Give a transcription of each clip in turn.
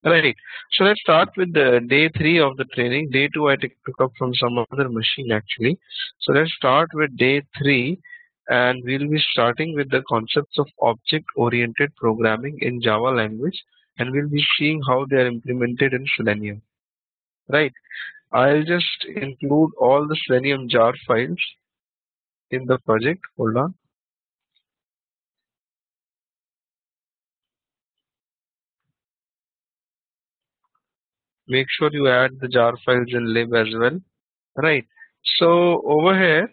Right. So let's start with the day 3 of the training. Day 2 I took up from some other machine actually. So let's start with day 3, and we'll be starting with the concepts of object-oriented programming in Java language, and we'll be seeing how they are implemented in Selenium. Right. I'll just include all the Selenium jar files in the project. Hold on. Make sure you add the jar files in lib as well. Right. So over here,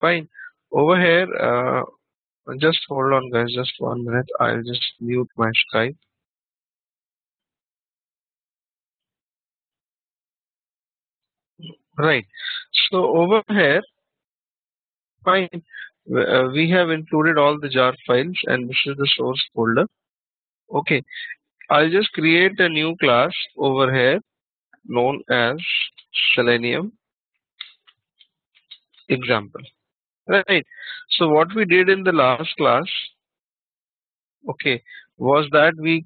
fine. Over here, just hold on, guys. Just 1 minute. I'll just mute my Skype. Right. So over here, fine. We have included all the jar files, and this is the source folder. Okay. I'll just create a new class over here known as Selenium example. Right. So what we did in the last class, okay, was that we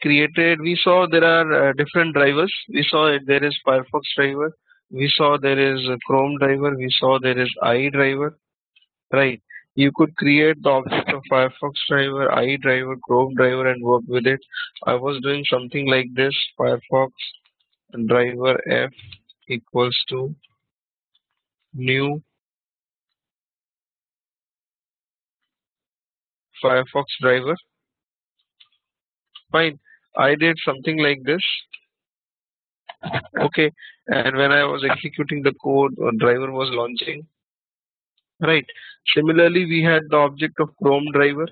saw there are different drivers. We saw there is Firefox driver, we saw there is a Chrome driver, we saw there is I driver. Right. You could create the object of Firefox driver, I driver, Chrome driver, and work with it. I was doing something like this: Firefox driver f equals to new Firefox driver. Fine. I did something like this. Okay. And when I was executing the code, a driver was launching. Right. Similarly, we had the object of Chrome driver.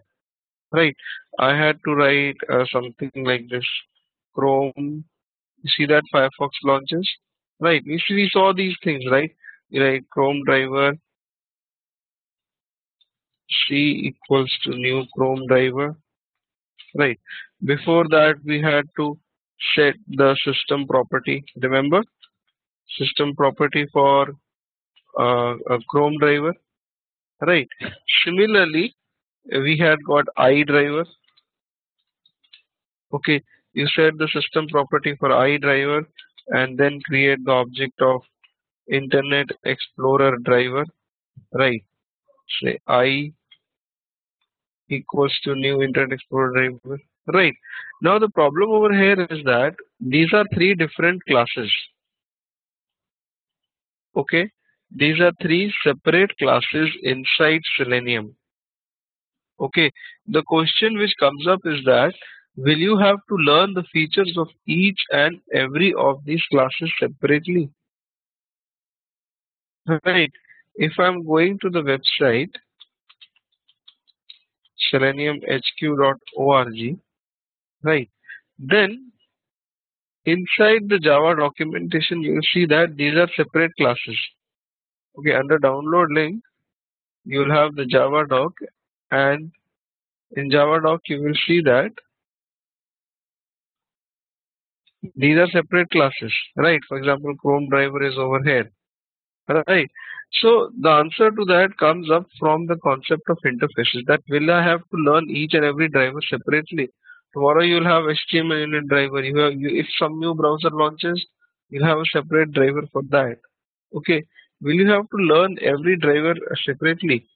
Right. I had to write something like this: Chrome. You see that Firefox launches. Right. We saw these things, right? Right. Chrome driver C equals to new Chrome driver. Right. Before that, we had to set the system property. Remember, system property for a Chrome driver. Right. Similarly, we had got I driver. Okay. You set the system property for I driver, and then create the object of Internet Explorer driver. Right. Say I equals to new Internet Explorer driver. Right. Now the problem over here is that these are three different classes. Okay. These are three separate classes inside Selenium. Okay. The question which comes up is that will you have to learn the features of each and every of these classes separately? Right. If I'm going to the website seleniumhq.org, right, then inside the Java documentation you will see that these are separate classes. Okay, under download link you will have the Java doc, and in Java doc you will see that these are separate classes, right? For example, Chrome driver is over here, right? So the answer to that comes up from the concept of interfaces, that will I have to learn each and every driver separately? Tomorrow you'll have HTML unit driver. If some new browser launches, you'll have a separate driver for that. Okay, will you have to learn every driver separately?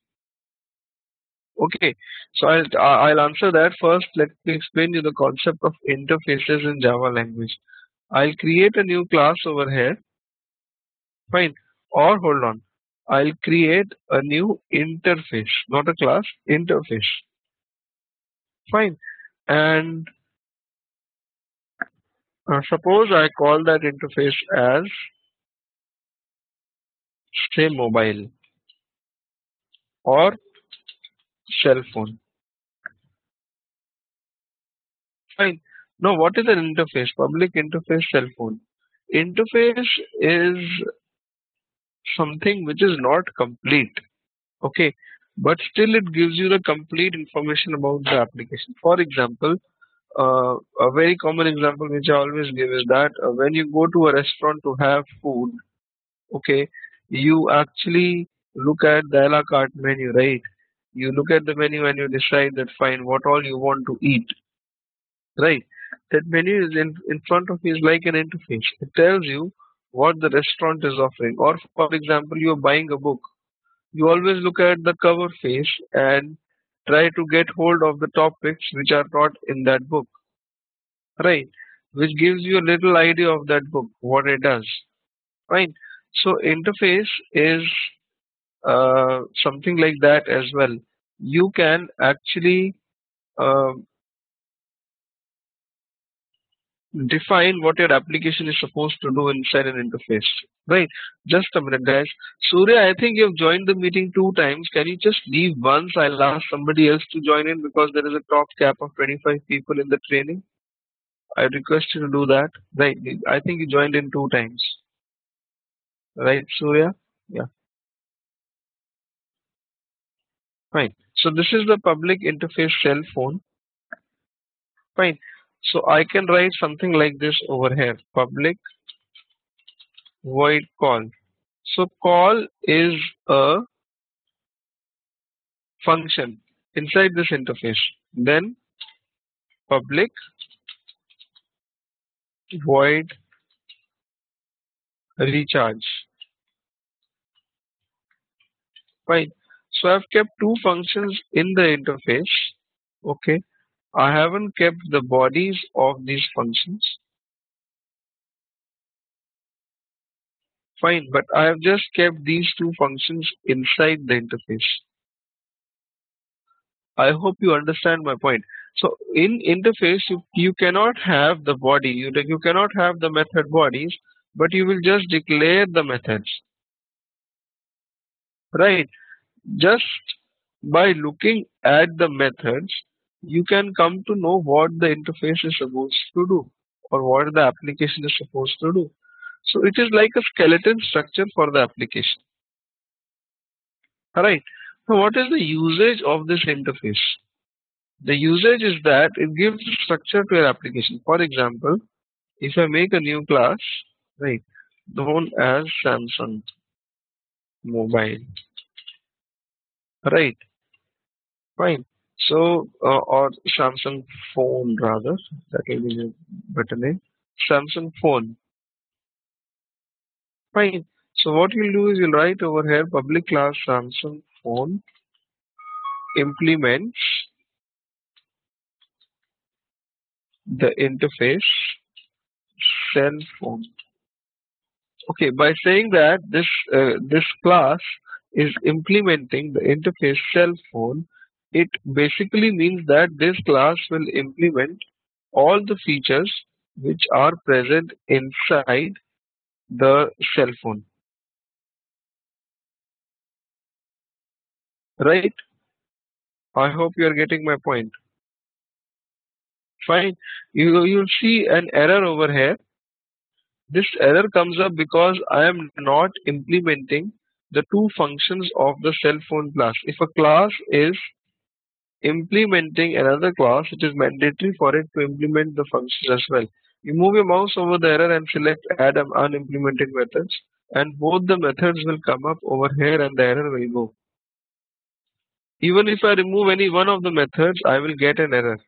Okay, so I'll answer that first. Let me explain you the concept of interfaces in Java language. I'll create a new class over here. Fine. Or hold on. I'll create a new interface, not a class, interface. Fine. And suppose I call that interface as, say, mobile or cell phone. Fine. Now, what is an interface? Public interface, cell phone. Interface is something which is not complete. Okay, but still it gives you the complete information about the application. For example, a very common example which I always give is that when you go to a restaurant to have food, okay, you actually look at the a la carte menu, right? You look at the menu and you decide that fine, what all you want to eat, right? That menu is in front of you is like an interface. It tells you what the restaurant is offering. Or for example, you're buying a book. You always look at the cover face and try to get hold of the topics which are not in that book, right? Which gives you a little idea of that book, what it does, right? So interface is something like that as well. You can actually uh, define what your application is supposed to do inside an interface, right? Just a minute, guys. Surya, I think you've joined the meeting 2 times. Can you just leave once? I'll ask somebody else to join in because there is a top cap of 25 people in the training. I request you to do that. Right. I think you joined in 2 times. Right, Surya? Yeah, fine. So this is the public interface cell phone. Fine. So I can write something like this over here. Public void call. So call is a function inside this interface. Then public void recharge. Fine. So I've kept two functions in the interface. Okay. I haven't kept the bodies of these functions. Fine, but I have just kept these two functions inside the interface. I hope you understand my point. So in interface, you cannot have the body, you cannot have the method bodies, but you will just declare the methods, right? Just by looking at the methods, you can come to know what the interface is supposed to do or what the application is supposed to do. So it is like a skeleton structure for the application. Alright. So what is the usage of this interface? The usage is that it gives structure to your application. For example, if I make a new class, right, known as Samsung Mobile, right, fine. So, or Samsung Phone rather, that will be a better name. Samsung Phone, fine. So what you'll do is you'll write over here public class Samsung Phone implements the interface cell phone. Okay, by saying that this class is implementing the interface cell phone, it basically means that this class will implement all the features which are present inside the cell phone, right? I hope you are getting my point. Fine. You'll see an error over here. This error comes up because I am not implementing the two functions of the cell phone class. If a class is implementing another class, it is mandatory for it to implement the functions as well. You move your mouse over the error and select add unimplemented methods, and both the methods will come up over here and the error will go. Even if I remove any one of the methods, I will get an error.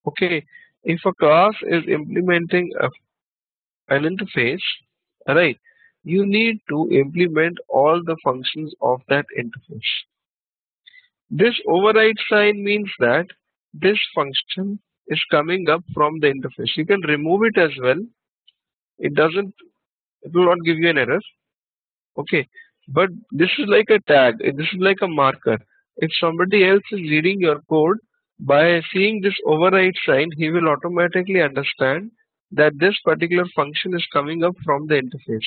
Okay, if a class is implementing an interface, right, you need to implement all the functions of that interface. This override sign means that this function is coming up from the interface. You can remove it as well. It will not give you an error. Okay. But this is like a tag. This is like a marker. If somebody else is reading your code, by seeing this override sign, he will automatically understand that this particular function is coming up from the interface.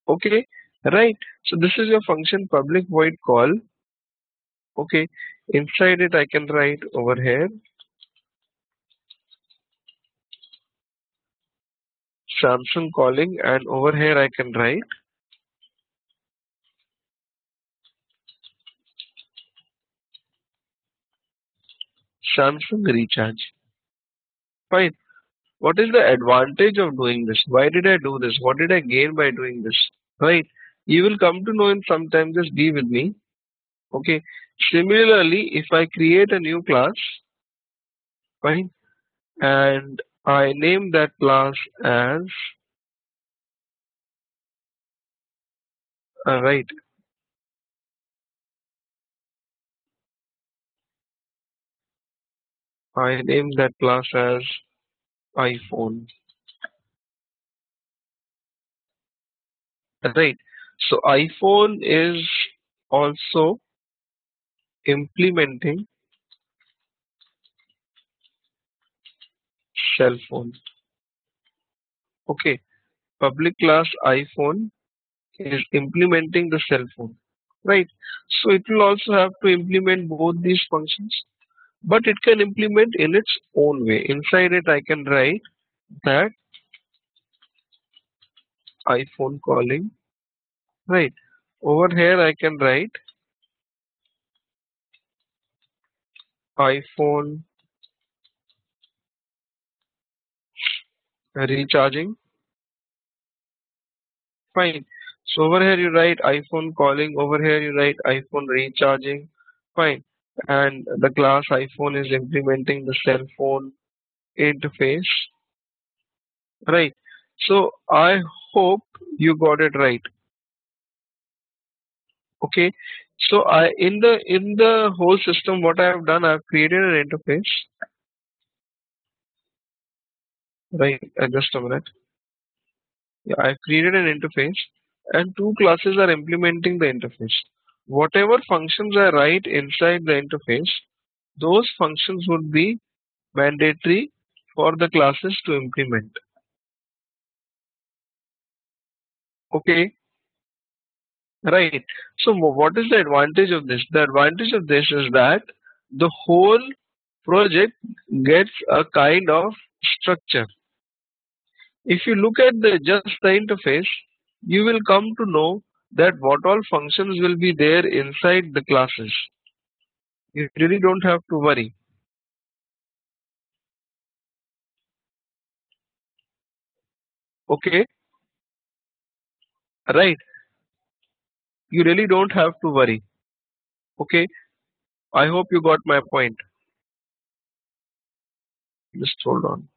Okay. Right. So this is your function public void call. Okay, inside it I can write over here Samsung calling, and over here I can write Samsung recharge. Fine. What is the advantage of doing this? Why did I do this? What did I gain by doing this? Right. You will come to know in some time. Just be with me. Okay. Similarly, if I create a new class, fine, and I name that class as right. I name that class as iPhone. Right. So iPhone is also implementing cell phone. Okay. Public class iPhone is implementing the cell phone. Right. So it will also have to implement both these functions, but it can implement in its own way. Inside it, I can write that iPhone calling. Right. Over here, I can write iPhone recharging. Fine. So over here you write iPhone calling. Over here you write iPhone recharging. Fine. And the class iPhone is implementing the cell phone interface. Right. So I hope you got it right. Okay. So I in the whole system, what I have done, I have created an interface. Right. Just a minute. Yeah, I've created an interface and two classes are implementing the interface. Whatever functions I write inside the interface, those functions would be mandatory for the classes to implement. Okay, right. So what is the advantage of this? The advantage of this is that the whole project gets a kind of structure. If you look at just the interface, you will come to know that what all functions will be there inside the classes. You really don't have to worry. Okay, right. You really don't have to worry. Okay, I hope you got my point. Just hold on.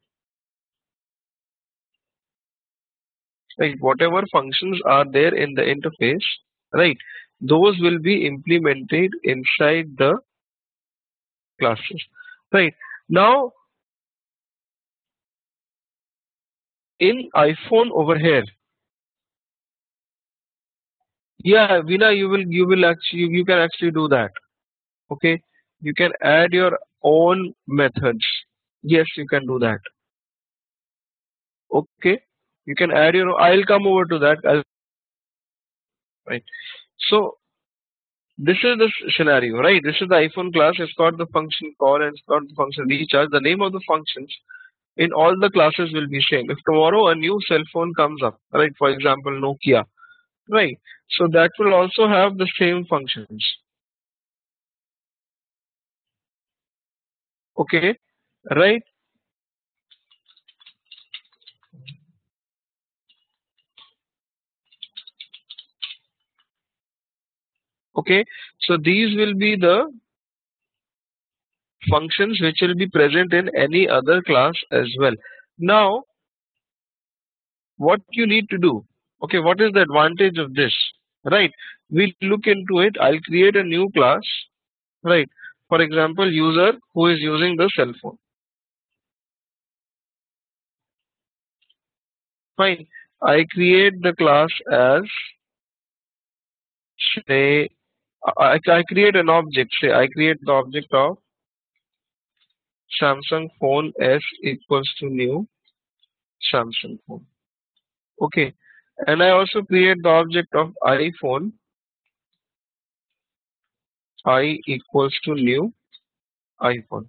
Right, whatever functions are there in the interface, right, those will be implemented inside the classes. Right. Now in iPhone over here, yeah, Vina, you will actually you can actually do that. Okay, you can add your own methods. Yes, you can do that. Okay, you can add your. I'll come over to that. Right. So this is the scenario, right? This is the iPhone class. It's got the function call and it's got the function recharge. The name of the functions in all the classes will be same. If tomorrow a new cell phone comes up, right? For example, Nokia, right? So that will also have the same functions. Okay, right? Okay. So these will be the functions which will be present in any other class as well. Now, what you need to do? Okay, what is the advantage of this? Right? We'll look into it. I'll create a new class. Right? For example, user who is using the cell phone. Fine. I create the class as say I create an object. Say I create the object of Samsung phone S equals to new Samsung phone. Okay. And I also create the object of iPhone I equals to new iPhone.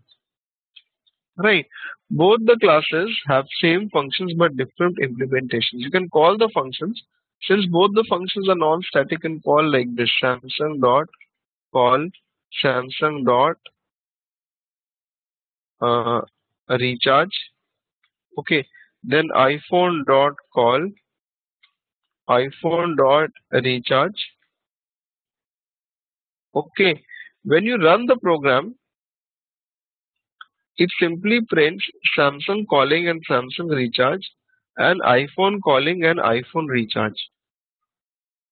Right. Both the classes have same functions but different implementations. You can call the functions since both the functions are non-static and call like this Samsung dot call Samsung dot uh, recharge. Okay. Then iPhone dot call iPhone dot recharge. Okay, when you run the program, it simply prints Samsung calling and Samsung recharge and iPhone calling and iPhone recharge.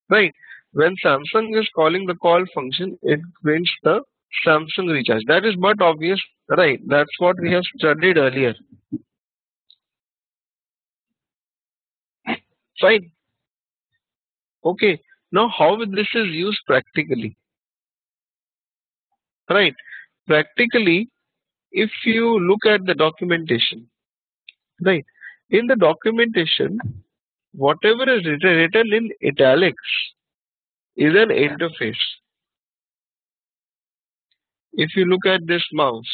Right? When Samsung is calling the call function, it prints the Samsung recharge. That is but obvious, right? That's what we have studied earlier. Fine. Okay. Now, how this is used practically? Right? Practically, if you look at the documentation, right? In the documentation, whatever is written in italics is an interface. If you look at this mouse,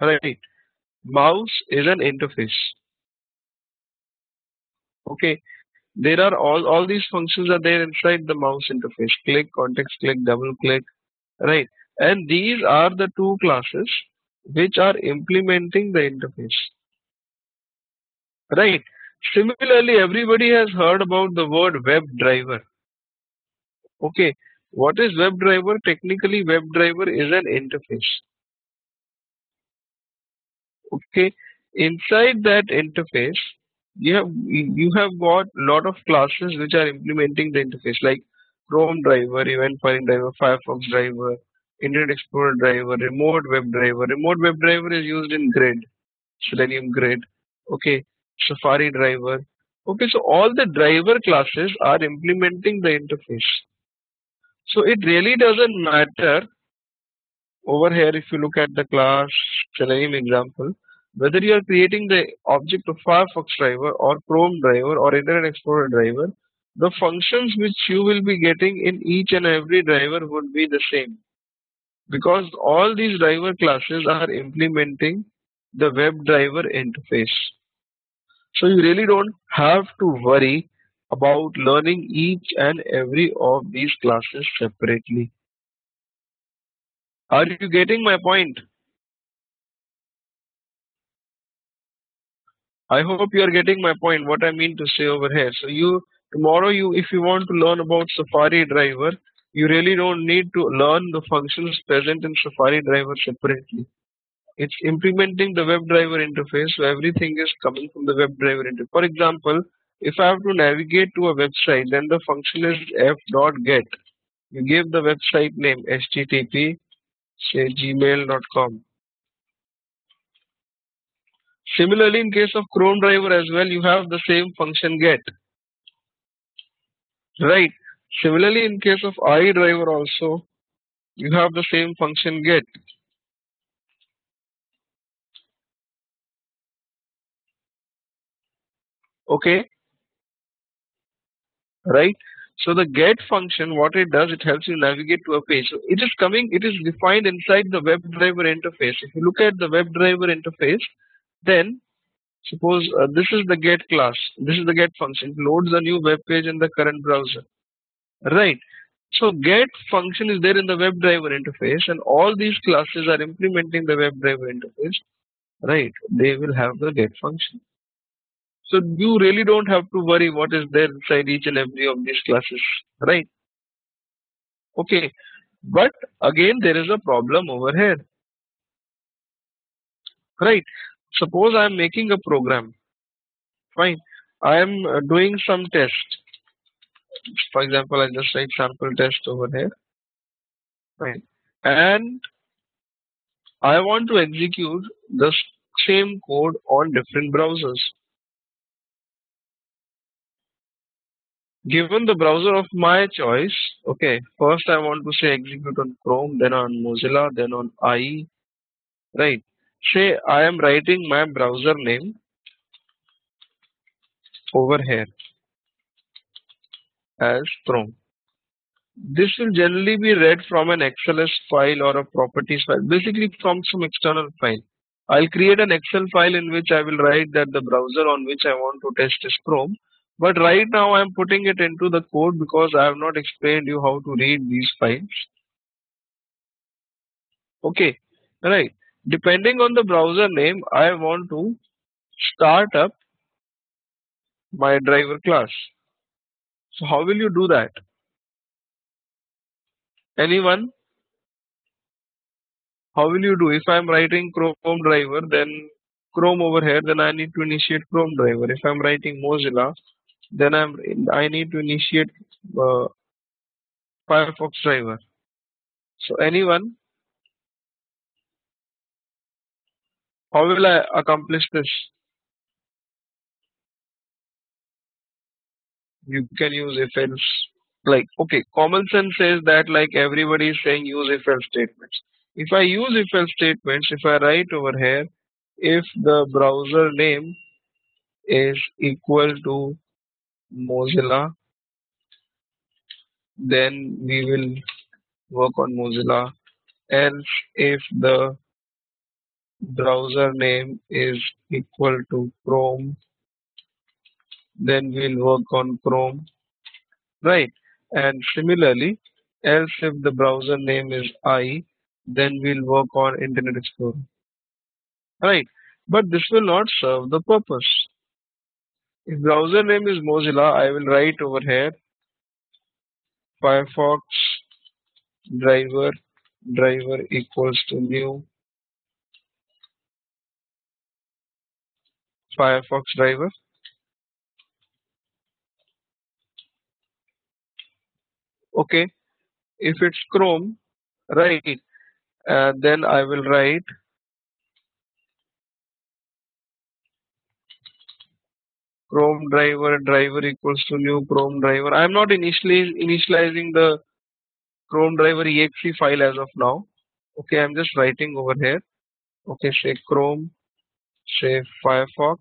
right? Mouse is an interface. Okay. There are all these functions are there inside the mouse interface. Click, context click, double click, right? And these are the two classes which are implementing the interface, right? Similarly, everybody has heard about the word WebDriver. Okay, what is WebDriver? Technically, WebDriver is an interface. Okay, inside that interface, you have got lot of classes which are implementing the interface, like Chrome driver, Event Firing driver, Firefox driver, Internet Explorer driver, Remote Web driver. Remote Web driver is used in GRID, Selenium GRID. Okay, Safari driver. Okay, so all the driver classes are implementing the interface. So it really doesn't matter over here if you look at the class Selenium example, whether you are creating the object of Firefox driver or Chrome driver or Internet Explorer driver, the functions which you will be getting in each and every driver would be the same, because all these driver classes are implementing the WebDriver interface. So you really don't have to worry about learning each and every of these classes separately. Are you getting my point? I hope you are getting my point, what I mean to say over here. So tomorrow if you want to learn about Safari driver, you really don't need to learn the functions present in Safari driver separately. It's implementing the WebDriver interface, so everything is coming from the WebDriver interface. For example, if I have to navigate to a website, then the function is f.get. You give the website name http say gmail.com. Similarly, in case of Chrome driver as well, you have the same function get. Right. Similarly, in case of iDriver also, you have the same function get. Okay. Right. So the get function, what it does, it helps you navigate to a page. So it is defined inside the WebDriver interface. If you look at the WebDriver interface, then suppose this is the get class. This is the get function. It loads a new web page in the current browser. Right. So get function is there in the WebDriver interface, and all these classes are implementing the WebDriver interface. Right. They will have the get function. So you really don't have to worry what is there inside each and every of these classes. Right. Okay. But again, there is a problem over here. Right. Suppose I am making a program. Fine. I am doing some test. For example, I just write sample test over here. Fine. And I want to execute the same code on different browsers. Given the browser of my choice, okay, first I want to say execute on Chrome, then on Mozilla, then on IE, right? Say I am writing my browser name over here as Chrome. This will generally be read from an XLS file or a properties file, basically from some external file. I'll create an Excel file in which I will write that the browser on which I want to test is Chrome. But right now I'm putting it into the code because I have not explained you how to read these files. Okay, right. Depending on the browser name, I want to start up my driver class. So how will you do that? Anyone? How will you do? If I'm writing Chrome driver, then Chrome over here, then I need to initiate Chrome driver. If I'm writing Mozilla, then I need to initiate uh, Firefox driver. So anyone, how will I accomplish this? You can use if else. Like, okay, common sense says that like everybody is saying use if else statements. If I use if else statements, if I write over here, if the browser name is equal to Mozilla, then we will work on Mozilla. Else, if the browser name is equal to Chrome, then we'll work on Chrome, right? And similarly, else if the browser name is I, then we'll work on Internet Explorer, right? But this will not serve the purpose. If browser name is Mozilla, I will write over here Firefox driver equals to new Firefox driver. Okay, if it's Chrome, right, then I will write Chrome driver equals to new Chrome driver. I am not initially initializing the Chrome driver exe file as of now. Okay, I'm just writing over here. Okay, say Chrome, say Firefox,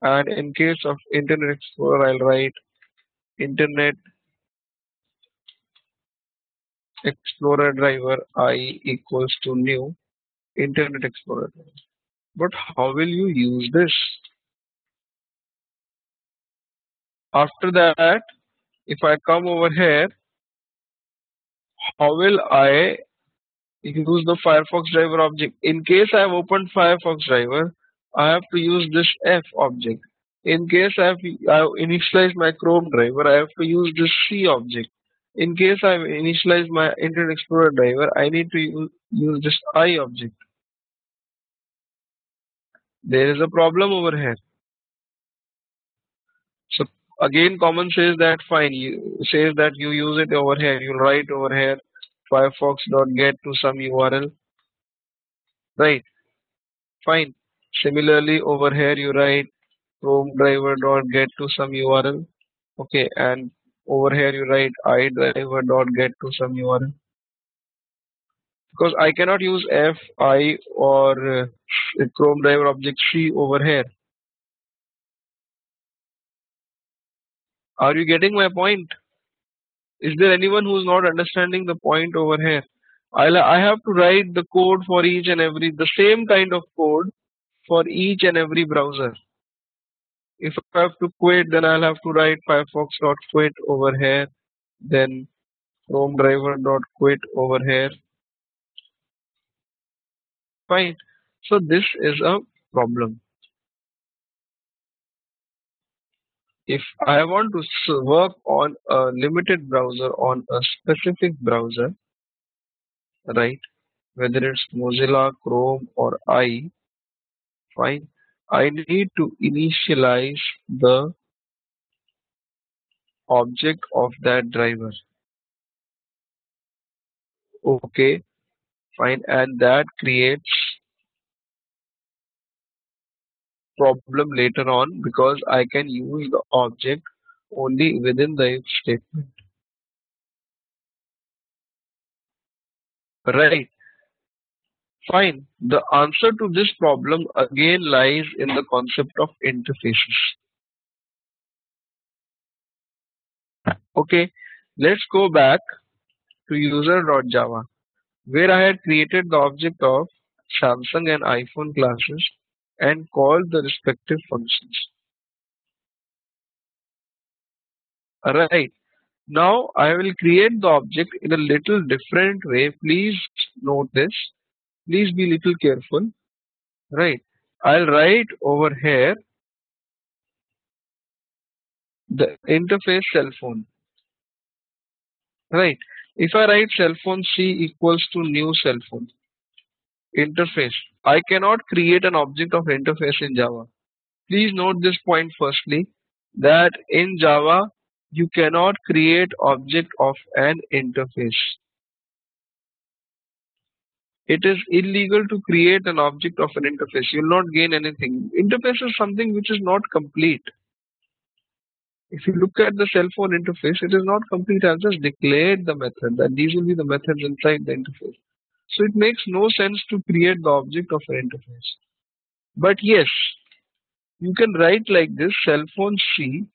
and in case of Internet Explorer, I'll write Internet Explorer driver I equals to new Internet Explorer. But how will you use this? After that, if I come over here, how will I use the Firefox driver object? In case I have opened Firefox driver, I have to use this F object. In case I have initialized my Chrome driver, I have to use this C object. In case I have initialized my Internet Explorer driver, I need to use this I object. There is a problem over here. So again, common says that fine. You says that you use it over here. You write over here Firefox.get to some URL, right? Fine. Similarly, over here you write Chrome driver dot get to some URL. Okay, and over here you write iDriver dot get to some URL. Because I cannot use F, I, or Chrome driver object C over here. Are you getting my point? Is there anyone who is not understanding the point over here? I have to write the code for each and every, the same kind of code for each and every browser. If I have to quit, then I'll have to write Firefox.quit over here, then Chrome driver.quit over here. Fine. So this is a problem. If I want to work on a limited browser, on a specific browser, right, whether it's Mozilla, Chrome, or fine, I need to initialize the object of that driver. Okay, fine, and that creates problem later on because I can use the object only within the if statement. Right, fine. The answer to this problem again lies in the concept of interfaces. Okay, let's go back to user.java where I had created the object of Samsung and iPhone classes and called the respective functions. Alright, now I will create the object in a little different way. Please note this. Please be little careful. Right, I'll write over here the interface cell phone, right? If I write cell phone C equals to new cell phone interface, I cannot create an object of interface in Java. Please note this point firstly, that in Java you cannot create object of an interface. It is illegal to create an object of an interface. You will not gain anything. Interface is something which is not complete. If you look at the cell phone interface, it is not complete. I've just declared the method that these will be the methods inside the interface. So it makes no sense to create the object of an interface. But yes, you can write like this: cell phone C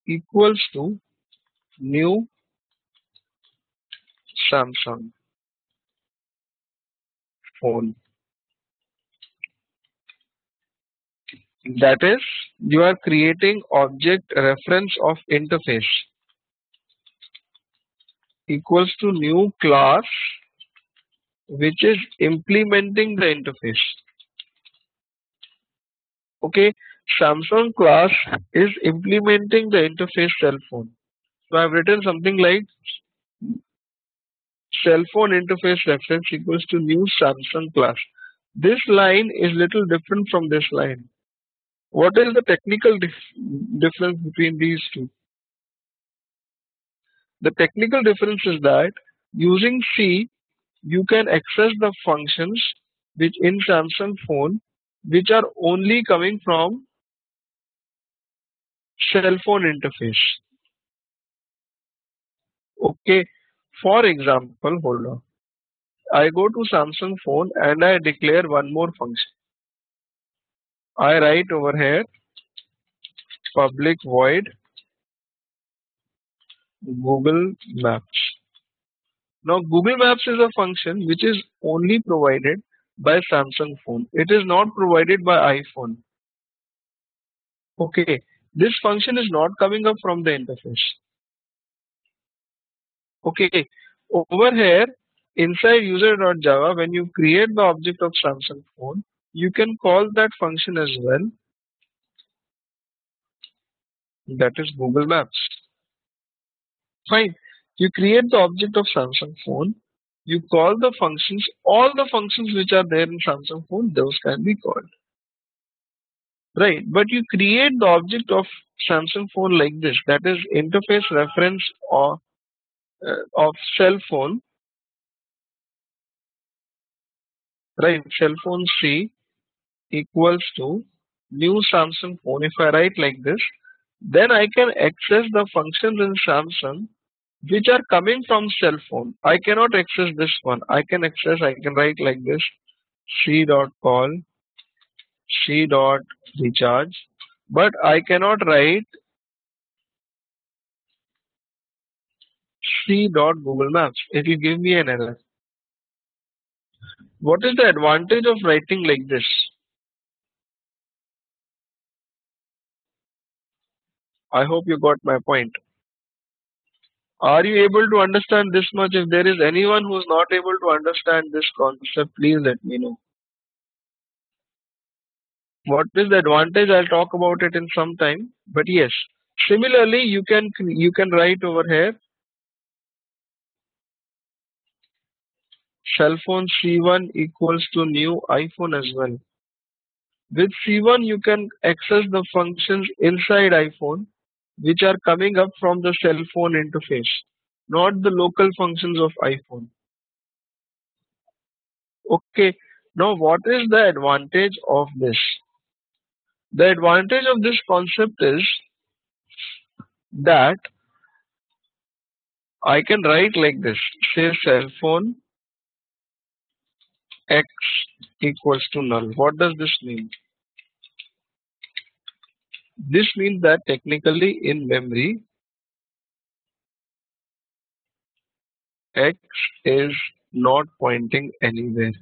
equals to new Samsung phone. That is, you are creating object reference of interface equals to new class which is implementing the interface. Okay, Samsung class is implementing the interface cell phone. So I've written something like cell phone interface reference equals to new Samsung class. This line is little different from this line. What is the technical difference between these two? The technical difference is that using C, you can access the functions which in Samsung phone which are only coming from cell phone interface. Okay, for example, hold on. I go to Samsung phone and I declare one more function. I write over here public void Google Maps. Now Google Maps is a function which is only provided by Samsung phone. It is not provided by iPhone. Okay, this function is not coming up from the interface. Okay, over here inside user.java, when you create the object of Samsung phone, you can call that function as well. That is Google Maps. Fine. You create the object of Samsung phone. You call the functions. All the functions which are there in Samsung phone, those can be called. Right. But you create the object of Samsung phone like this. That is interface reference or of cell phone. Right. Cell phone C equals to new Samsung phone. If I write like this, then I can access the functions in Samsung which are coming from cell phone. I cannot access this one. I can write like this: c dot call, c dot recharge, but I cannot write c dot Google Maps. If you give me an error. What is the advantage of writing like this? I hope you got my point. Are you able to understand this much? If there is anyone who is not able to understand this concept, please let me know. What is the advantage? I'll talk about it in some time. But yes, similarly, you can write over here cell phone C1 equals to new iPhone as well. With C1, you can access the functions inside iPhone which are coming up from the cell phone interface, not the local functions of iPhone. Okay, now what is the advantage of this? The advantage of this concept is that I can write like this, say cell phone X equals to null. What does this mean? This means that technically in memory, X is not pointing anywhere.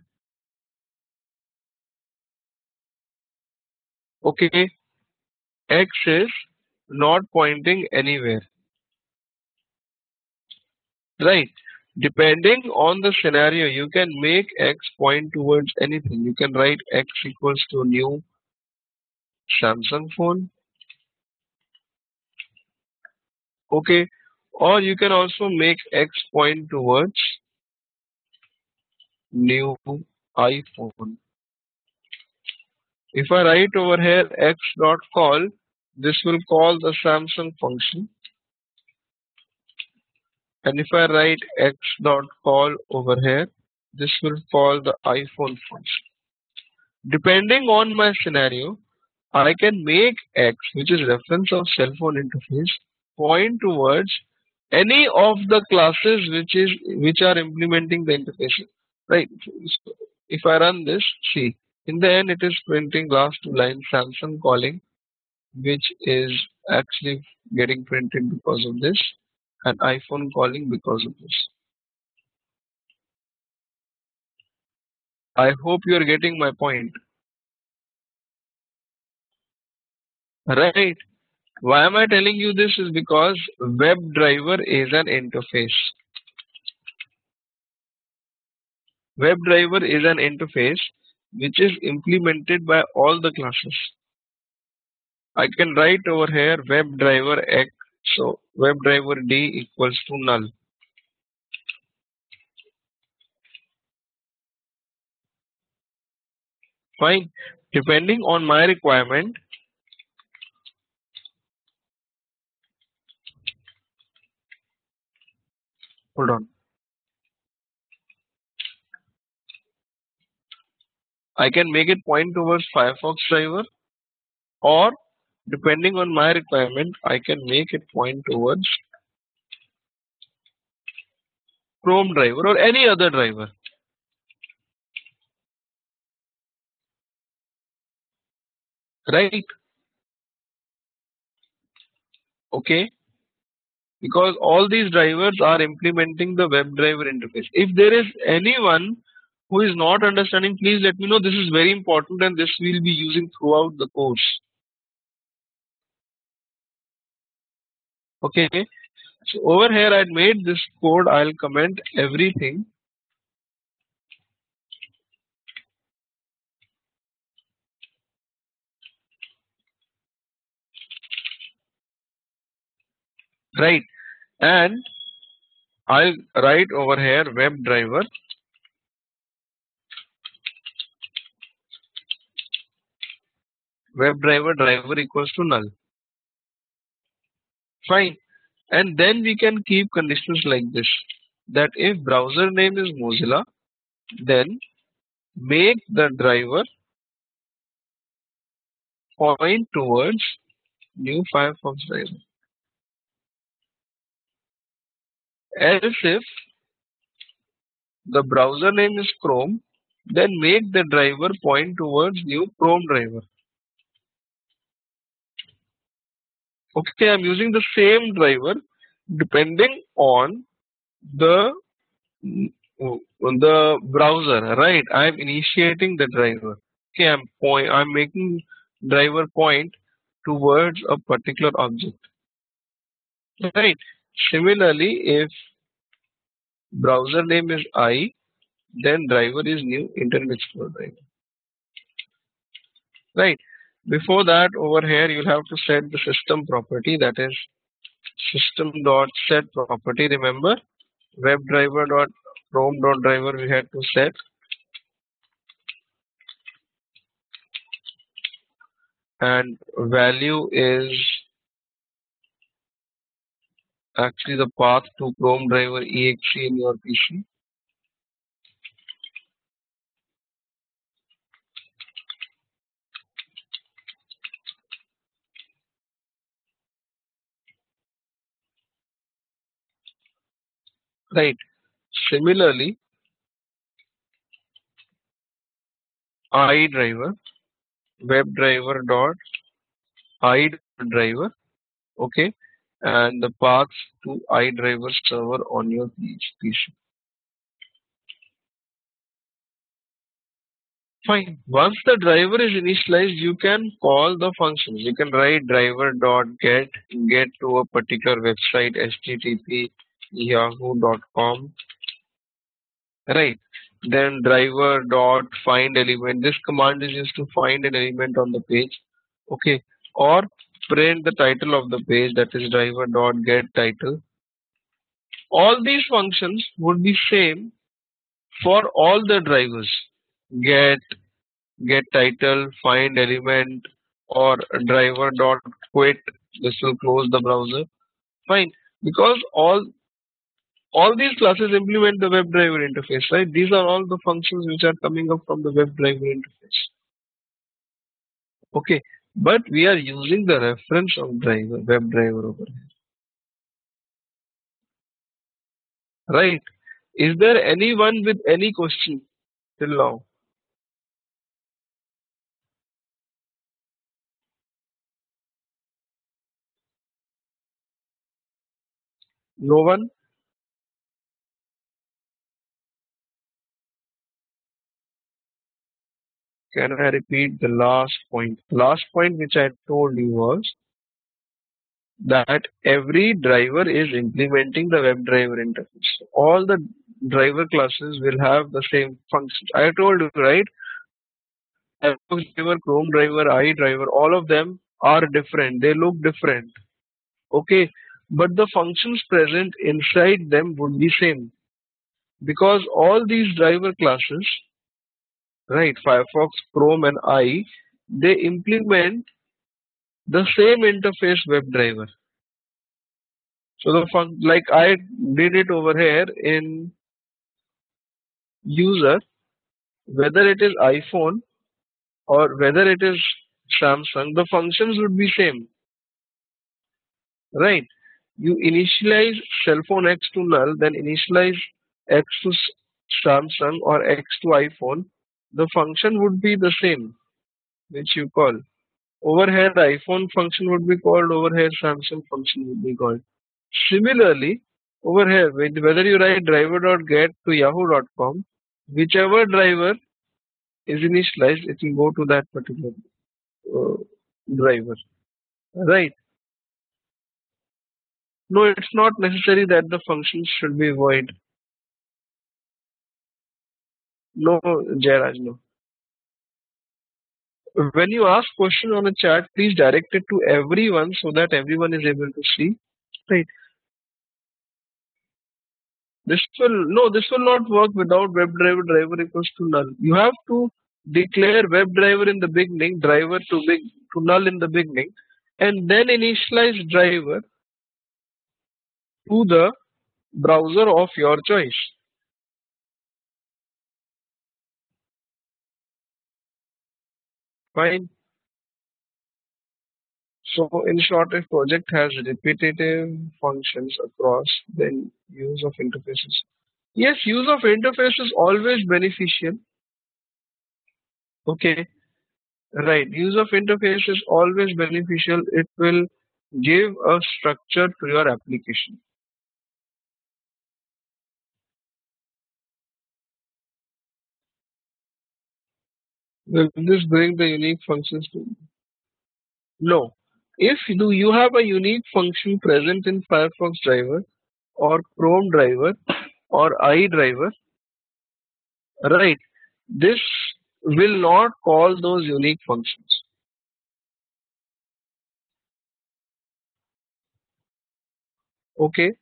Okay, X is not pointing anywhere. Right. Depending on the scenario, you can make X point towards anything. You can write X equals to new Samsung phone. Okay, or you can also make X point towards new iPhone. If I write over here X dot call, this will call the Samsung function. And if I write X dot call over here, this will call the iPhone function. Depending on my scenario, I can make X, which is reference of cell phone interface, point towards any of the classes which are implementing the interface. Right. So if I run this, see, in the end it is printing last two lines Samsung calling, which is actually getting printed because of this, and iPhone calling because of this. I hope you are getting my point. Right. Why am I telling you this is because WebDriver is an interface. WebDriver is an interface which is implemented by all the classes. I can write over here WebDriver X, so WebDriver D equals to null. Fine. Depending on my requirement, hold on. I can make it point towards Firefox driver, or depending on my requirement, I can make it point towards Chrome driver or any other driver. Right? Okay. Because all these drivers are implementing the WebDriver interface. If there is anyone who is not understanding, please let me know. This is very important and this we will be using throughout the course. Okay. So over here I made this code. I'll comment everything. Right. And I'll write over here WebDriver. WebDriver driver equals to null. Fine. And then we can keep conditions like this. That if browser name is Mozilla, then make the driver point towards new Firefox driver. Else if the browser name is Chrome, then make the driver point towards new Chrome driver. Okay, I'm using the same driver depending on the browser, right? I'm initiating the driver. Okay, I'm making driver point towards a particular object. Right. Similarly, if browser name is I, then driver is new Internet Explorer driver. Right. Before that, over here you'll have to set the system property, that is system.set property. Remember, WebDriver.Chrome.driver we had to set, and value is actually the path to Chrome driver exe in your PC. Right. Similarly, iDriver, WebDriver.iDriver, okay, and the path to iDriver server on your PC. Fine. Once the driver is initialized, you can call the functions. You can write driver.get, get to a particular website, http yahoo.com. Right. Then driver.find element. This command is used to find an element on the page. Okay. Or print the title of the page, that is driver dot get title. All these functions would be same for all the drivers. Get, get title, find element, or driver dot quit. This will close the browser. Fine, because all these classes implement the WebDriver interface, right? These are all the functions which are coming up from the WebDriver interface. Okay, but we are using the reference of WebDriver over here, right? Is there anyone with any question till now? No one? Can I repeat the last point? Last point which I told you was that every driver is implementing the WebDriver interface. All the driver classes will have the same functions. I told you, right? Firefox driver, Chrome driver, iDriver, all of them are different. They look different. Okay, but the functions present inside them would be same because all these driver classes, right? Firefox, Chrome, and they implement the same interface WebDriver. So like I did it over here in user, whether it is iPhone or whether it is Samsung, the functions would be same, right? You initialize cell phone X to null, then initialize X to Samsung or X to iPhone. The function would be the same, which you call. Over here, the iPhone function would be called. Over here, Samsung function would be called. Similarly, over here, whether you write driver.get to yahoo.com, whichever driver is initialized, it will go to that particular uh, driver, right? No, it's not necessary that the functions should be void. No, Jairaj, no. When you ask question on a chat, please direct it to everyone so that everyone is able to see. Right. This will not work without WebDriver driver equals to null. You have to declare WebDriver in the beginning, driver to null in the beginning, and then initialize driver to the browser of your choice. Fine. So in short, if project has repetitive functions across, then use of interfaces. Yes, use of interface is always beneficial. Okay, right. Use of interface is always beneficial. It will give a structure to your application. Will this bring the unique functions to? No. If you have a unique function present in Firefox driver or Chrome driver or iDriver, right, this will not call those unique functions. Okay,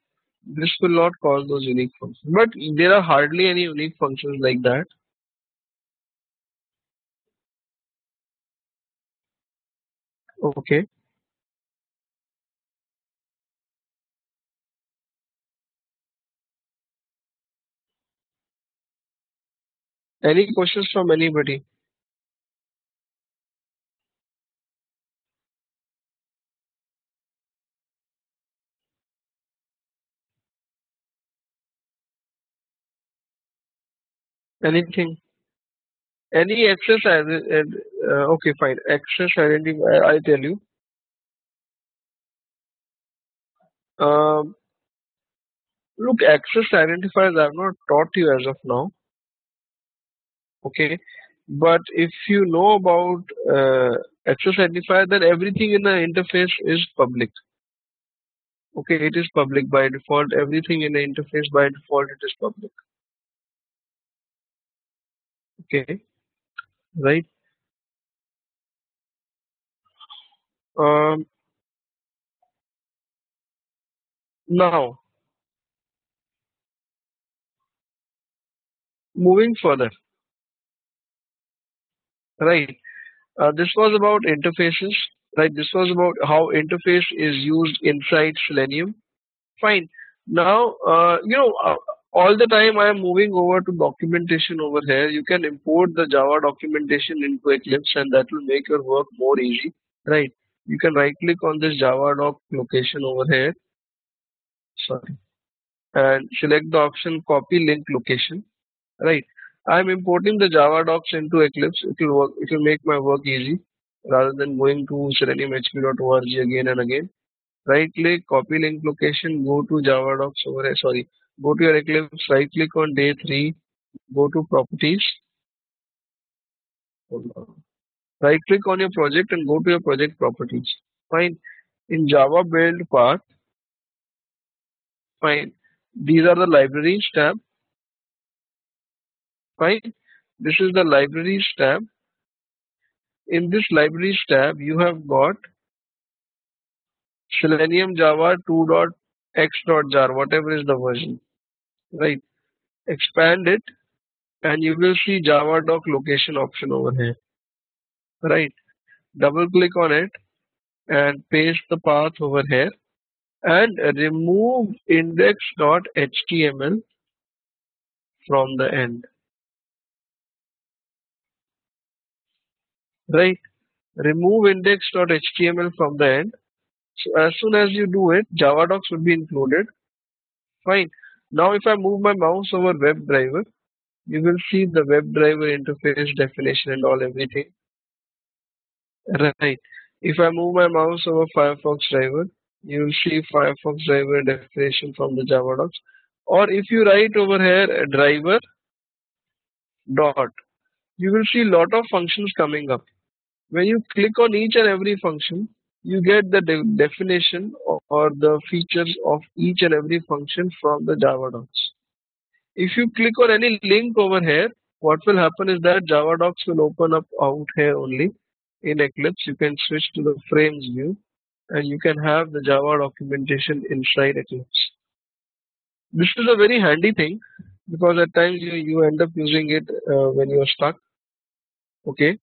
this will not call those unique functions. But there are hardly any unique functions like that. Okay. Any questions from anybody? Anything? Any access? Okay, fine. Access identifier. I tell you. Um, Look, access identifiers I have not taught you as of now. Okay, but if you know about access identifier, then everything in the interface is public. Okay, it is public by default. Everything in the interface by default it is public. Okay, right. Now, moving further, right? This was about interfaces, right? This was about how interface is used inside Selenium. Fine. Now, all the time I am moving over to documentation over here. You can import the Java documentation into Eclipse, and that will make your work more easy, right? You can right click on this Java doc location over here, sorry, and select the option copy link location, right? I'm importing the Java docs into Eclipse. It will work. It will make my work easy rather than going to seleniumhp.org again and again. Right click, copy link location, go to Java docs over here. Sorry, go to your Eclipse. Right click on day 3. Go to properties. Hold on. Right click on your project and go to your project properties. Fine. In Java build part, fine. These are the libraries tab. Fine. This is the libraries tab. In this libraries tab, you have got Selenium Java 2.x.jar, whatever is the version, right? Expand it and you will see Java doc location option over here, right? Double click on it and paste the path over here and remove index.html from the end, right? Remove index.html from the end. So as soon as you do it, Java docs will be included. Fine. Now if I move my mouse over WebDriver, you will see the WebDriver interface definition and all everything. Right. If I move my mouse over Firefox driver, you will see Firefox driver definition from the Java docs. Or if you write over here driver dot, you will see lot of functions coming up. When you click on each and every function, you get the definition or the features of each and every function from the Java docs. If you click on any link over here, what will happen is that Java docs will open up out here only. In Eclipse, you can switch to the frames view and you can have the Java documentation inside Eclipse. This is a very handy thing because at times you end up using it when you are stuck. Okay.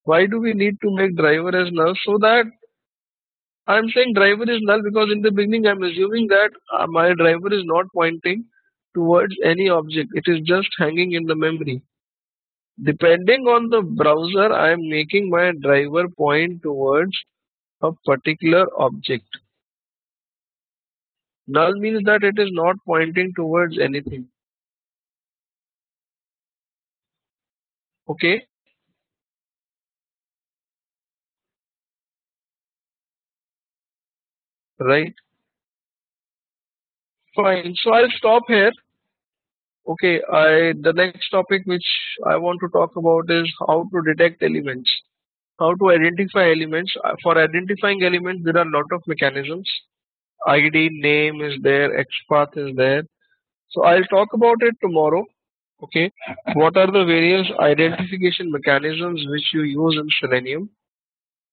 Why do we need to make driver as null? So that I'm saying driver is null because in the beginning I'm assuming that my driver is not pointing towards any object. It is just hanging in the memory. Depending on the browser, I am making my driver point towards a particular object. Null means that it is not pointing towards anything. Okay, right? Fine. So I'll stop here. Okay, the next topic which I want to talk about is how to detect elements, how to identify elements. For identifying elements, there are a lot of mechanisms. ID, name is there, XPath is there. So I'll talk about it tomorrow. Okay, what are the various identification mechanisms which you use in Selenium,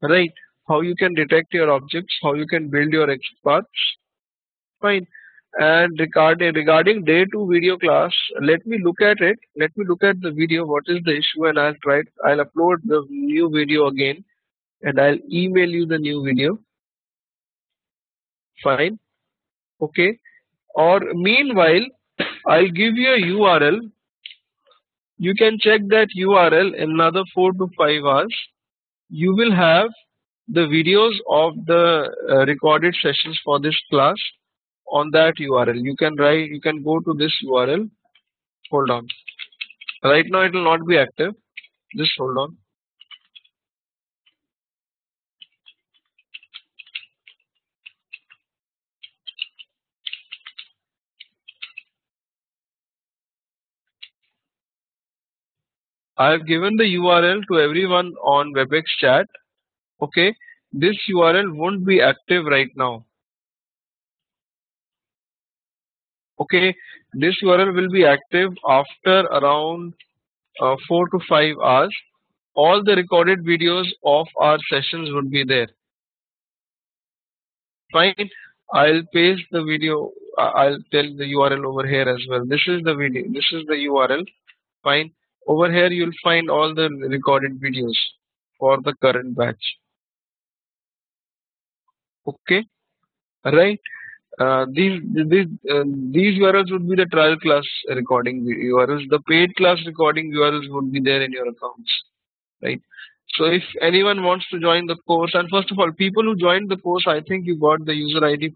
right? How you can detect your objects, how you can build your XPaths. Fine. And regarding day 2 video class, let me look at it. Let me look at the video. What is the issue? And I'll upload the new video again, and I'll email you the new video. Fine. Okay. Or meanwhile, I'll give you a URL. You can check that URL in another 4 to 5 hours. You will have the videos of the recorded sessions for this class on that URL. You can go to this URL. Hold on. Right now it will not be active. Just hold on. I have given the URL to everyone on WebEx chat. Okay. This URL won't be active right now. Okay. This URL will be active after around 4 to 5 hours. All the recorded videos of our sessions would be there. Fine. I'll paste the video. I'll tell the URL over here as well. This is the video. This is the URL. Fine. Over here you'll find all the recorded videos for the current batch. Okay. Right. These URLs would be the trial class recording URLs. The paid class recording URLs would be there in your accounts, right? So if anyone wants to join the course, and first of all, people who joined the course, I think you got the user ID